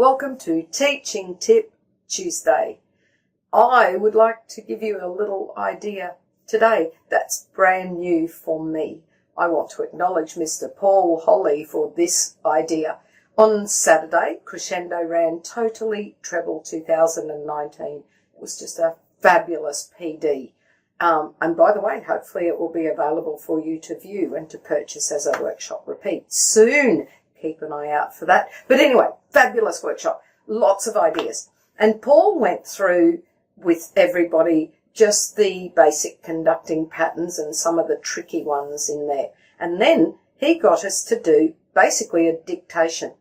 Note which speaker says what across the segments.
Speaker 1: Welcome to Teaching Tip Tuesday. I would like to give you a little idea today that's brand new for me. I want to acknowledge Mr. Paul Holley for this idea. On Saturday, Crescendo ran Totally Treble 2019. It was just a fabulous PD. And by the way, hopefully it will be available for you to view and to purchase as a workshop repeat soon. Keep an eye out for that. But anyway, fabulous workshop. Lots of ideas. And Paul went through with everybody just the basic conducting patterns and some of the tricky ones in there. And then he got us to do basically a dictation.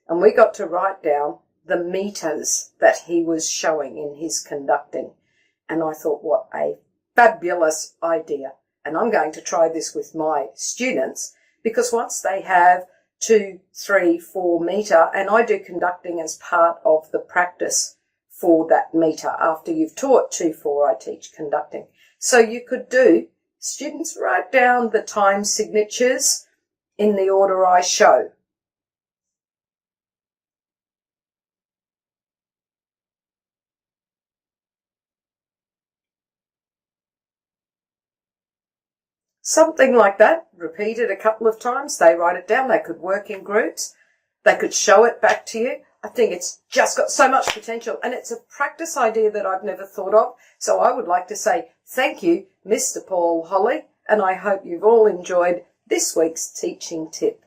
Speaker 1: And we got to write down the meters that he was showing in his conducting. And I thought, what a fabulous idea. And I'm going to try this with my students because once they have 2, 3, 4 meter, and I do conducting as part of the practice for that meter. After you've taught 2, 4, I teach conducting. So you could do, students write down the time signatures in the order I show. Something like that, repeat it a couple of times. They write it down. They could work in groups. They could show it back to you. I think it's just got so much potential, and it's a practice idea that I've never thought of. So I would like to say thank you, Mr. Paul Holley, and I hope you've all enjoyed this week's teaching tip.